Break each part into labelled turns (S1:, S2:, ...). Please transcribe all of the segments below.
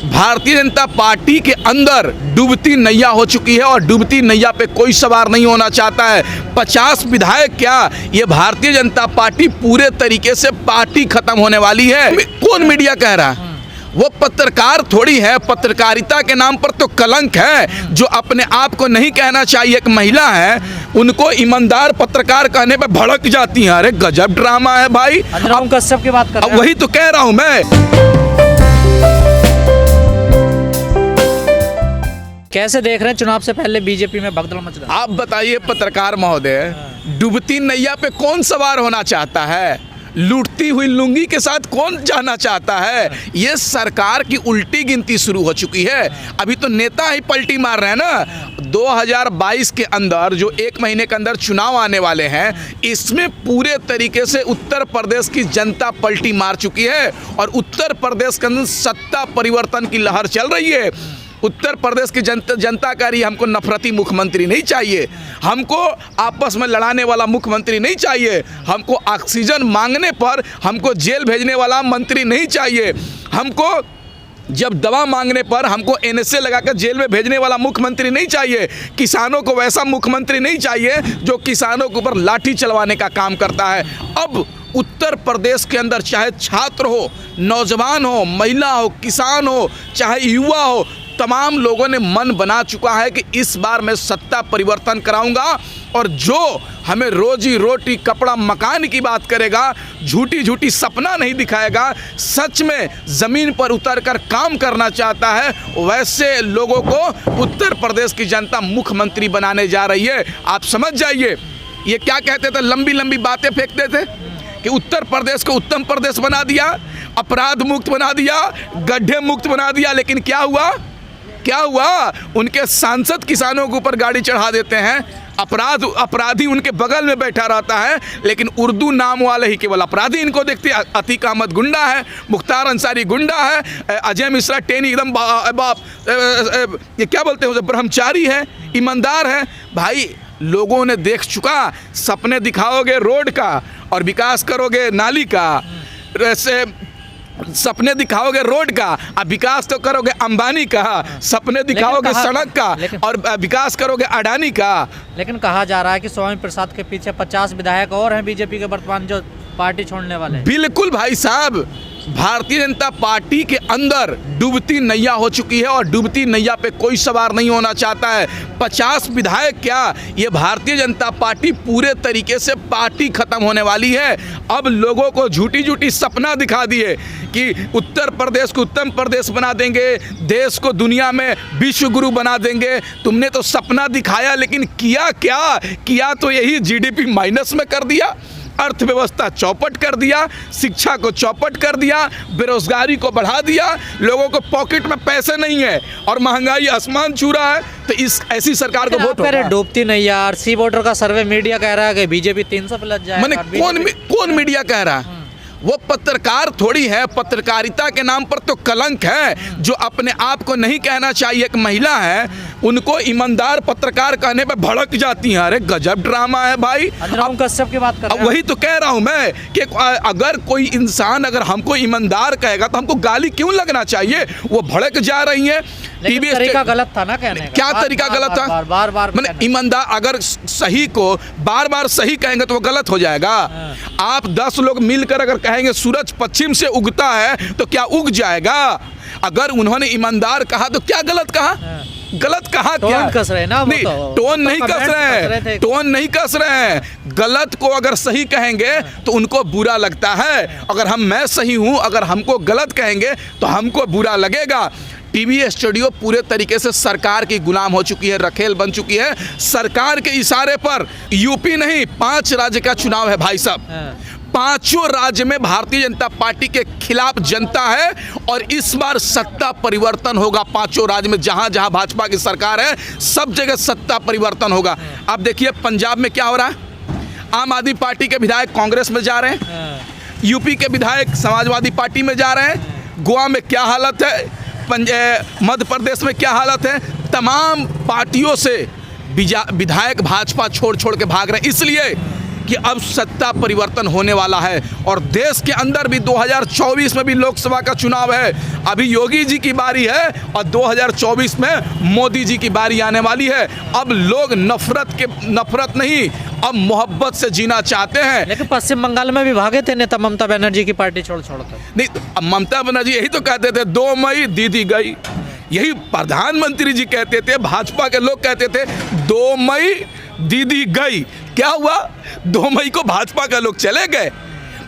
S1: Bharatiya Janata party के अंदर डूबती नैया हो चुकी है और डूबती नैया पे कोई सवार नहीं होना चाहता है। 50 विधायक क्या, ये भारतीय जनता पार्टी पूरे तरीके से पार्टी खत्म होने वाली है। कौन मीडिया कह रहा है? वो पत्रकार थोड़ी है, पत्रकारिता के नाम पर तो कलंक है। जो अपने आप को नहीं कहना चाहिए एक महिला है, उनको ईमानदार पत्रकार कहने पे भड़क जाती हैं। अरे गजब ड्रामा है भाई।
S2: अब कश्यप की बात कर रहे हैं।
S1: वही तो कह रहा हूं मैं।
S2: कैसे देख रहे हैं चुनाव से पहले बीजेपी में भगदड़ मच रहा है?
S1: आप बताइए पत्रकार महोदय, डूबती नैया पे कौन सवार होना चाहता है? लूटती हुई लुंगी के साथ कौन जाना चाहता है? ये सरकार की उल्टी गिनती शुरू हो चुकी है। अभी तो नेता ही पलटी मार रहे हैं ना। 2022 के अंदर जो 1 महीने के अंदर चुनाव आने वाले हैं, इसमें पूरे तरीके से उत्तर प्रदेश की जनता पलटी मार चुकी है और उत्तर प्रदेश के अंदर सत्ता परिवर्तन की लहर चल रही है। उत्तर प्रदेश की जनता कह रही है हमको नफरती मुख्यमंत्री नहीं चाहिए, हमको आपस में लड़ाने वाला मुख्यमंत्री नहीं चाहिए, हमको ऑक्सीजन मांगने पर हमको जेल भेजने वाला मंत्री नहीं चाहिए, हमको जब दवा मांगने पर हमको NSA लगाकर जेल में भेजने वाला मुख्यमंत्री नहीं चाहिए, किसानों को वैसा मुख्यमंत्री नहीं चाहिए जो किसानों के ऊपर लाठी चलवाने का काम करता है। अब उत्तर प्रदेश के अंदर चाहे छात्र हो, नौजवान हो, महिला हो, किसान हो, चाहे युवा हो, तमाम लोगों ने मन बना चुका है कि इस बार मैं सत्ता परिवर्तन कराऊंगा और जो हमें रोजी रोटी कपड़ा मकान की बात करेगा, झूठी झूठी सपना नहीं दिखाएगा, सच में ज़मीन पर उतरकर काम करना चाहता है, वैसे लोगों को उत्तर प्रदेश की जनता मुख्यमंत्री बनाने जा रही है। आप समझ जाइए। ये क्या कहते थे, लंबी लंबी बातें फेंकते थे कि उत्तर प्रदेश को उत्तम प्रदेश बना दिया, अपराध मुक्त बना दिया, गड्ढे मुक्त बना दिया, लेकिन क्या हुआ? उनके सांसद किसानों के ऊपर गाड़ी चढ़ा देते हैं, अपराधी उनके बगल में बैठा रहता है, लेकिन उर्दू नाम वाले ही केवल अपराधी इनको देखते हैं। अतीक अहमद गुंडा है, मुख्तार अंसारी गुंडा है, अजय मिश्रा टेनी एकदम ये क्या बोलते हैं, ब्रह्मचारी है, ईमानदार है। भाई लोगों ने देख चुका, सपने दिखाओगे रोड का और विकास करोगे नाली का, ऐसे सपने दिखाओगे रोड का और विकास तो करोगे अंबानी का, सपने दिखाओगे सड़क का और विकास करोगे अडानी का।
S2: लेकिन कहा जा रहा है कि स्वामी प्रसाद के पीछे 50 विधायक और हैं बीजेपी के वर्तमान जो पार्टी छोड़ने वाले हैं।
S1: बिल्कुल भाई साहब, भारतीय जनता पार्टी के अंदर डूबती नैया हो चुकी है और डूबती नैया पे कोई सवार नहीं होना चाहता है। 50 विधायक क्या, ये भारतीय जनता पार्टी पूरे तरीके से पार्टी खत्म होने वाली है। अब लोगों को झूठी झूठी सपना दिखा दिए कि उत्तर प्रदेश को उत्तम प्रदेश बना देंगे, देश को दुनिया में विश्व गुरु बना देंगे। तुमने तो सपना दिखाया, लेकिन किया क्या? किया तो यही GDP माइनस में कर दिया, अर्थव्यवस्था चौपट कर दिया, शिक्षा को चौपट कर दिया, बेरोजगारी को बढ़ा दिया, लोगों को पॉकेट में पैसे नहीं है और महंगाई आसमान छू रहा है। तो इस ऐसी सरकार को वोट होगा।
S2: डूबती नैया, सी वोटर का सर्वे मीडिया कह रहा है कि बीजेपी 300 पे लग जाएगा।
S1: मैंने कौन मीडिया कह रहा है? वो पत्रकार थोड़ी है, पत्रकारिता के नाम पर तो कलंक है। जो अपने आप को नहीं कहना चाहिए एक महिला है, उनको ईमानदार पत्रकार कहने पे भड़क जाती हैं। अरे गजब ड्रामा है भाई।
S2: अब कश्यप की बात कर रहे हैं।
S1: वही तो कह रहा हूं मैं कि अगर कोई इंसान अगर हमको ईमानदार कहेगा तो हमको गाली क्यों लगना चाहिए? वो भड़क जा रही है।
S2: तरीका गलत था ना कहने का।
S1: क्या तरीका गलत था?
S2: बार
S1: मैंने ईमानदार अगर सही को बार बार सही कहेंगे तो वो गलत हो जाएगा। आप 10 लोग मिलकर अगर कहेंगे सूरज पश्चिम से उगता है तो क्या उग जाएगा? अगर उन्होंने ईमानदार कहा तो क्या गलत कहा? गलत कहा क्या?
S2: कस रहे ना,
S1: नहीं, टोन नहीं कस रहे हैं, टोन नहीं कस रहे हैं। गलत को अगर सही कहेंगे तो उनको बुरा लगता है। अगर मैं सही हूं, अगर हमको गलत कहेंगे तो हमको बुरा लगेगा। टीवी स्टूडियो पूरे तरीके से सरकार की गुलाम हो चुकी है, रखेल बन चुकी है। सरकार के इशारे पर यूपी नहीं 5 राज्य का चुनाव है भाई साहब। 5 राज्य में भारतीय जनता पार्टी के खिलाफ जनता है और इस बार सत्ता परिवर्तन होगा। 5 राज्य में जहां जहां भाजपा की सरकार है, सब जगह सत्ता परिवर्तन होगा। अब देखिए पंजाब में क्या हो रहा है, आम आदमी पार्टी के विधायक कांग्रेस में जा रहे हैं, यूपी के विधायक समाजवादी पार्टी में जा रहे हैं, गोवा में क्या हालत है, मध्य प्रदेश में क्या हालत है। तमाम पार्टियों से विधायक भाजपा छोड़ के भाग रहे हैं, इसलिए कि अब सत्ता परिवर्तन होने वाला है और देश के अंदर भी 2024 में भी लोकसभा का चुनाव है। अभी योगी जी की बारी है और 2024 में मोदी जी की बारी आने वाली है। अब लोग नफरत नहीं, अब मोहब्बत से जीना चाहते हैं।
S2: लेकिन पश्चिम बंगाल में भी भागे थे नेता ममता बनर्जी की पार्टी छोड़ कर।
S1: नहीं, अब ममता बनर्जी यही तो कहते थे 2 मई दीदी गई, यही प्रधानमंत्री जी कहते थे, भाजपा के लोग कहते थे 2 मई दीदी गई। क्या हुआ? 2 मई को भाजपा के लोग चले गए,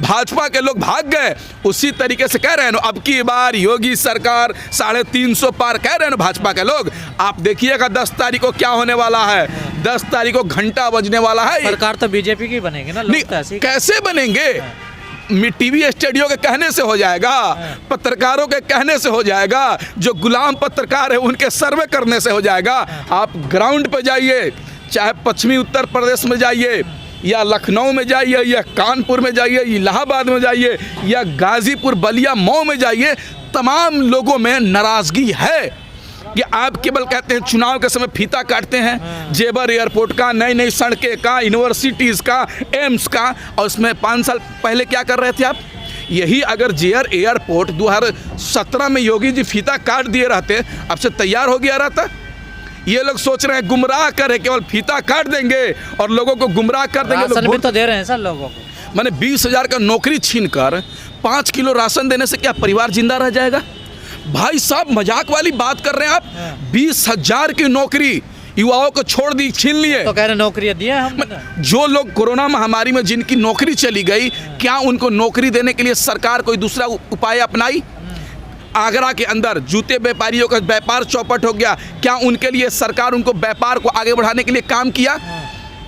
S1: भाजपा के लोग भाग गए। उसी तरीके से कह रहे हैं ना, अब की बार योगी सरकार 350 पार कह रहे हैं ना भाजपा के लोग। आप देखिएगा 10 तारीख को क्या होने वाला है। 10 तारीख को घंटा बजने वाला है।
S2: सरकार तो बीजेपी की बनेगी ना।
S1: नहीं, कैसे बनेंगे? टीवी स्टूडियो के कहने से हो जाएगा, पत्रकारों के कहने से हो जाएगा, जो गुलाम पत्रकार है उनके सर्वे करने से हो जाएगा। आप ग्राउंड पर जाइए, चाहे पश्चिमी उत्तर प्रदेश में जाइए या लखनऊ में जाइए या कानपुर में जाइए, इलाहाबाद में जाइए या गाजीपुर, बलिया, मऊ में जाइए, तमाम लोगों में नाराज़गी है कि आप केवल कहते हैं चुनाव के समय फीता काटते हैं, जेवर एयरपोर्ट का, नई नई सड़कें का, यूनिवर्सिटीज़ का, एम्स का। और उसमें 5 साल पहले क्या कर रहे थे आप? यही अगर जेवर एयरपोर्ट 2017 में योगी जी फीता काट दिए रहते, अब से तैयार हो गया रहता। ये लोग सोच रहे हैं गुमराह करे, केवल फीता काट देंगे और लोगों को गुमराह कर देंगे।
S2: राशन भी तो दे रहे हैं सर लोगों को।
S1: मैंने 20,000 का नौकरी छीनकर 5 किलो राशन देने से क्या परिवार जिंदा रह जाएगा? भाई साहब, मजाक वाली बात कर रहे हैं आप। 20,000 की नौकरी युवाओं को छोड़ दी, छीन लिए।
S2: तो कह रहे नौकरियां दी हैं हमने।
S1: जो लोग कोरोना महामारी में जिनकी नौकरी चली गई, क्या उनको नौकरी देने के लिए सरकार कोई दूसरा उपाय अपनाई? आगरा के अंदर जूते व्यापारियों का व्यापार चौपट हो गया, क्या उनके लिए सरकार उनको व्यापार को आगे बढ़ाने के लिए काम किया?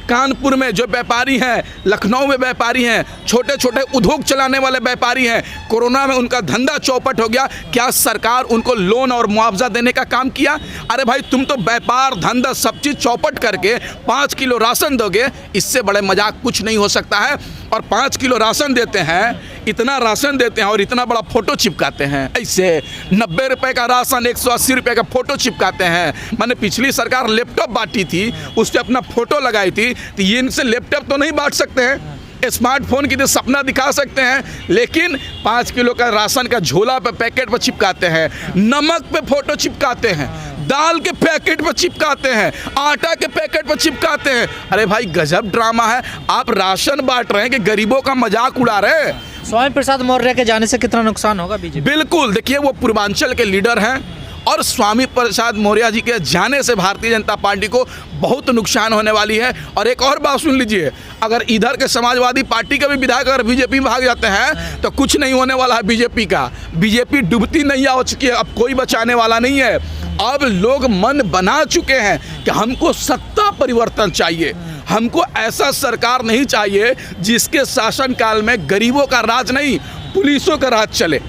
S1: कानपुर में जो व्यापारी हैं, लखनऊ में व्यापारी हैं, छोटे छोटे उद्योग चलाने वाले व्यापारी हैं, कोरोना में उनका धंधा चौपट हो गया, क्या सरकार उनको लोन और मुआवजा देने का काम किया? अरे भाई, तुम तो व्यापार धंधा सब चीज़ चौपट करके 5 किलो राशन दोगे, इससे बड़े मजाक कुछ नहीं हो सकता है। और 5 किलो राशन देते हैं, इतना राशन देते हैं और इतना बड़ा फोटो चिपकाते हैं। ऐसे 90 रुपए का राशन 180 रुपए का फोटो चिपकाते हैं। मैंने पिछली सरकार लैपटॉप बांटी थी, उस पर अपना फोटो लगाई थी, तो ये इनसे लैपटॉप तो नहीं बांट सकते हैं, स्मार्टफोन की तो सपना दिखा सकते हैं, लेकिन 5 किलो का राशन का झोला पे पैकेट पर चिपकाते हैं, नमक पे फोटो चिपकाते हैं, दाल के पैकेट पर चिपकाते हैं, आटा के पैकेट पर चिपकाते हैं। अरे भाई, गजब ड्रामा है। आप राशन बांट रहे हैं कि गरीबों का मजाक उड़ा रहे हैं।
S2: स्वामी प्रसाद मौर्य के जाने से कितना नुकसान होगा बीजेपी?
S1: बिल्कुल, देखिए वो पूर्वांचल के लीडर हैं और स्वामी प्रसाद मौर्य जी के जाने से भारतीय जनता पार्टी को बहुत नुकसान होने वाली है। और एक और बात सुन लीजिए, अगर इधर के समाजवादी पार्टी के भी विधायक अगर बीजेपी में भाग जाते हैं तो कुछ नहीं होने वाला है बीजेपी का। बीजेपी डूबती नैया हो चुकी है, अब कोई बचाने वाला नहीं है। अब लोग मन बना चुके हैं कि हमको सत्ता परिवर्तन चाहिए, हमको ऐसा सरकार नहीं चाहिए जिसके शासनकाल में गरीबों का राज नहीं, पुलिसों का राज चले,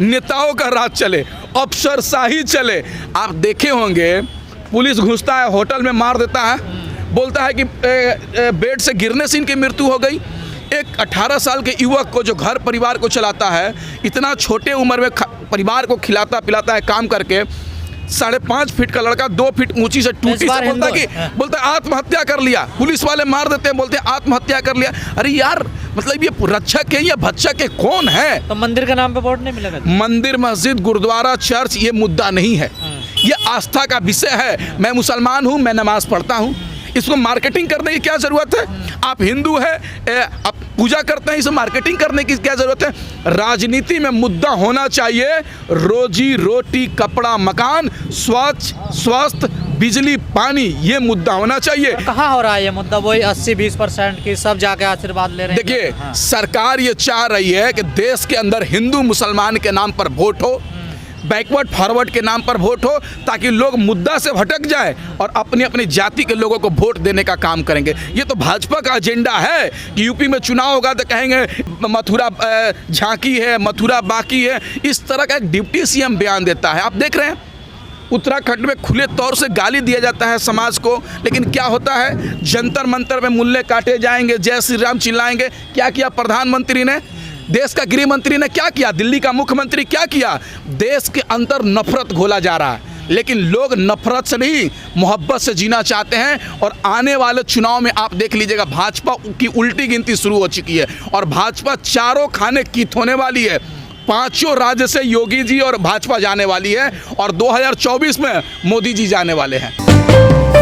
S1: नेताओं का राज चले, अफसरशाही चले। आप देखे होंगे, पुलिस घुसता है, होटल में मार देता है, बोलता है कि बेड से गिरने से इनकी मृत्यु हो गई। एक 18 साल के युवक को जो घर परिवार को चलाता है, इतना छोटे उम्र में परिवार को खिलाता पिलाता है काम करके, 5.5 फीट का लड़का 2 फीट ऊंची से टूटी से बोलता है आत्महत्या कर लिया। पुलिस वाले मार देते हैं, बोलते हैं आत्महत्या कर लिया। अरे यार, मतलब ये रक्षक है या भक्षक है, कौन है?
S2: तो मंदिर के नाम पे वोट नहीं मिलेगा?
S1: मंदिर, मस्जिद, गुरुद्वारा, चर्च ये मुद्दा नहीं है, ये आस्था का विषय है। मैं मुसलमान हूँ, मैं नमाज पढ़ता हूँ, इसको मार्केटिंग करने की क्या ज़रूरत है? आप हिंदू हैं, आप पूजा करते हैं, इसे मार्केटिंग करने की क्या ज़रूरत है? राजनीति में मुद्दा होना चाहिए रोजी रोटी, कपड़ा, मकान, स्वच्छ, स्वस्थ, बिजली, पानी, ये मुद्दा होना चाहिए।
S2: तो कहाँ हो रहा है ये मुद्दा? वही 80-20% की सब जाके आशीर्वाद ले रहे हैं।
S1: देखिए, सरकार ये चाह रही है कि देश के अंदर हिंदू मुसलमान के नाम पर वोट हो, बैकवर्ड फॉरवर्ड के नाम पर वोट हो, ताकि लोग मुद्दा से भटक जाएं और अपनी अपनी जाति के लोगों को वोट देने का काम करेंगे। ये तो भाजपा का एजेंडा है कि यूपी में चुनाव होगा तो कहेंगे मथुरा झांकी है, मथुरा बाकी है। इस तरह का एक डिप्टी सीएम बयान देता है। आप देख रहे हैं, उत्तराखंड में खुले तौर से गाली दिया जाता है समाज को, लेकिन क्या होता है? जंतर मंतर में मुल्ले काटे जाएंगे, जय श्री राम चिल्लाएंगे। क्या किया प्रधानमंत्री ने? देश का गृह मंत्री ने क्या किया? दिल्ली का मुख्यमंत्री क्या किया? देश के अंदर नफरत घोला जा रहा है। लेकिन लोग नफरत से नहीं, मोहब्बत से जीना चाहते हैं। और आने वाले चुनाव में आप देख लीजिएगा, भाजपा की उल्टी गिनती शुरू हो चुकी है और भाजपा चारों खाने कीत होने वाली है। 5 राज्य से योगी जी और भाजपा जाने वाली है और 2024 में मोदी जी जाने वाले हैं।